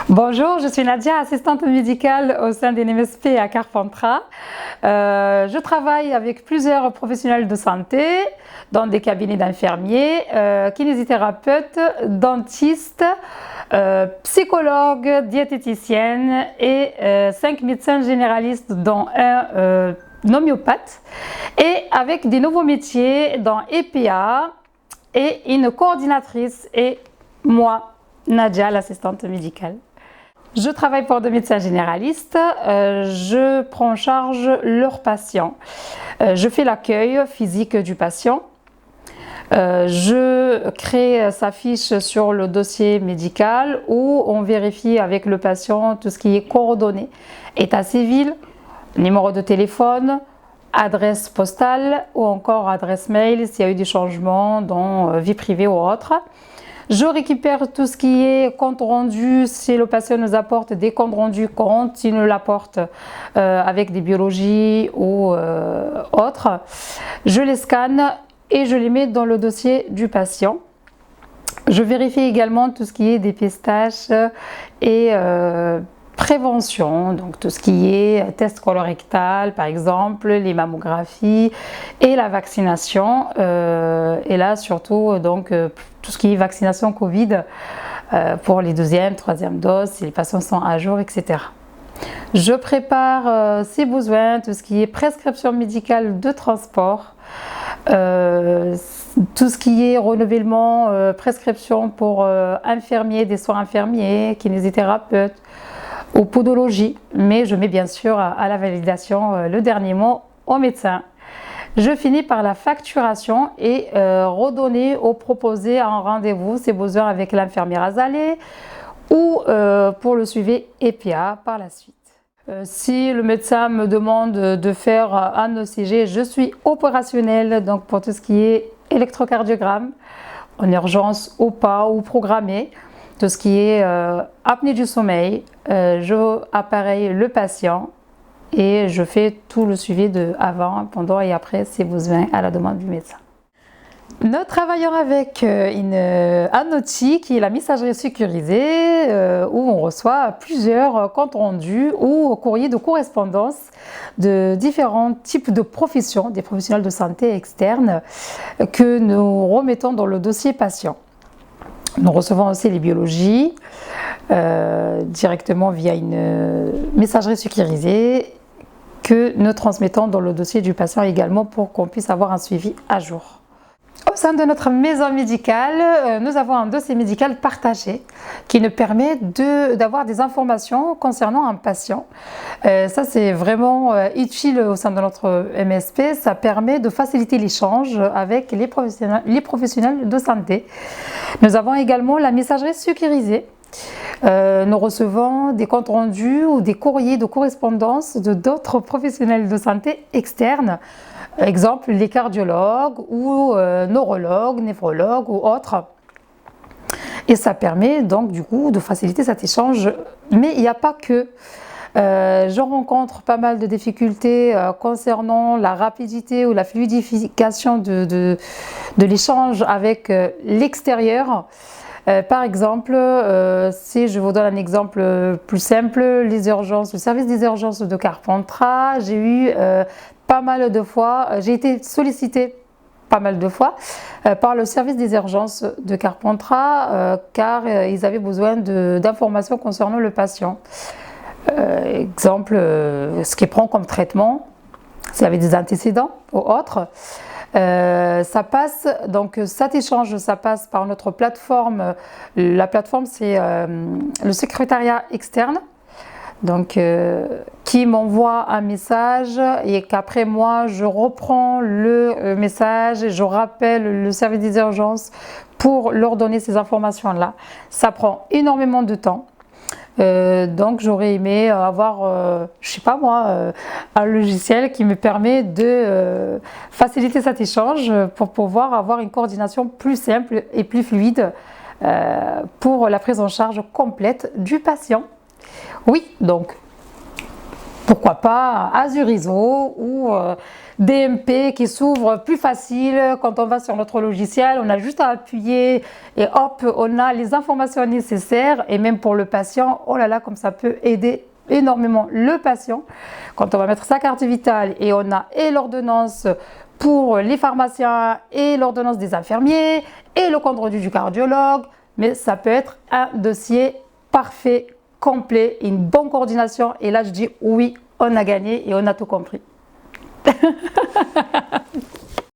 Bonjour, je suis Nadia, assistante médicale au sein d'NMSP à Carpentras. Je travaille avec plusieurs professionnels de santé dans des cabinets d'infirmiers, kinésithérapeutes, dentistes, psychologues, diététiciennes et 5 médecins généralistes dont un homéopathe, et avec des nouveaux métiers dans EPA et une coordinatrice et moi, Nadia, l'assistante médicale. Je travaille pour des médecins généralistes, je prends en charge leurs patients. Je fais l'accueil physique du patient. Je crée sa fiche sur le dossier médical où on vérifie avec le patient tout ce qui est coordonnées, état civil, numéro de téléphone, adresse postale ou encore adresse mail s'il y a eu des changements dans vie privée ou autre. Je récupère tout ce qui est compte rendu, si le patient nous apporte des comptes rendus quand il nous l'apporte avec des biologies ou autres. Je les scanne et je les mets dans le dossier du patient. Je vérifie également tout ce qui est dépistage et prévention, donc tout ce qui est test colorectal par exemple, les mammographies et la vaccination, et là surtout donc tout ce qui est vaccination Covid pour les deuxième, troisième doses, si les patients sont à jour, etc. Je prépare ses besoins, tout ce qui est prescription médicale de transport, tout ce qui est renouvellement, prescription pour infirmiers, des soins infirmiers, kinésithérapeutes, ou podologie, mais je mets bien sûr à la validation le dernier mot au médecin. Je finis par la facturation et redonner ou proposer un rendez-vous ses besoins avec l'infirmière azalée ou pour le suivi EPA par la suite. Si le médecin me demande de faire un ECG, je suis opérationnelle donc pour tout ce qui est électrocardiogramme, en urgence ou pas, ou programmé. Tout ce qui est apnée du sommeil, je appareille le patient et je fais tout le suivi de avant, pendant et après ses besoins à la demande du médecin. Nous travaillons avec un outil qui est la messagerie sécurisée où on reçoit plusieurs comptes rendus ou courriers de correspondance de différents types de professions, des professionnels de santé externes que nous remettons dans le dossier patient. Nous recevons aussi les biologies directement via une messagerie sécurisée que nous transmettons dans le dossier du patient également pour qu'on puisse avoir un suivi à jour. Au sein de notre maison médicale, nous avons un dossier médical partagé qui nous permet d'avoir des informations concernant un patient. Ça, c'est vraiment utile au sein de notre MSP. Ça permet de faciliter l'échange avec les professionnels de santé. Nous avons également la messagerie sécurisée. Nous recevons des comptes rendus ou des courriers de correspondance de d'autres professionnels de santé externes. Exemple, les cardiologues ou neurologues, néphrologues ou autres. Et ça permet donc du coup de faciliter cet échange. Mais il n'y a pas que. Je rencontre pas mal de difficultés concernant la rapidité ou la fluidification de l'échange avec l'extérieur. Par exemple, si je vous donne un exemple plus simple, les urgences, le service des urgences de Carpentras, j'ai eu pas mal de fois, j'ai été sollicitée pas mal de fois par le service des urgences de Carpentras car ils avaient besoin d'informations concernant le patient. Exemple, ce qu'il prend comme traitement, s'il y avait des antécédents ou autres. Ça passe, donc cet échange, ça passe par notre plateforme. La plateforme, c'est le secrétariat externe, donc qui m'envoie un message et qu'après moi, je reprends le message et je rappelle le service des urgences pour leur donner ces informations-là. Ça prend énormément de temps. Donc j'aurais aimé avoir, je sais pas moi, un logiciel qui me permet de faciliter cet échange pour pouvoir avoir une coordination plus simple et plus fluide pour la prise en charge complète du patient. Oui, donc Pourquoi pas Azurizo ou DMP qui s'ouvre plus facile quand on va sur notre logiciel. On a juste à appuyer et hop, on a les informations nécessaires. Et même pour le patient, oh là là, comme ça peut aider énormément le patient. Quand on va mettre sa carte vitale et on a et l'ordonnance pour les pharmaciens et l'ordonnance des infirmiers et le compte rendu du cardiologue. Mais ça peut être un dossier parfait, complet, une bonne coordination. Et là, je dis oui, on a gagné et on a tout compris.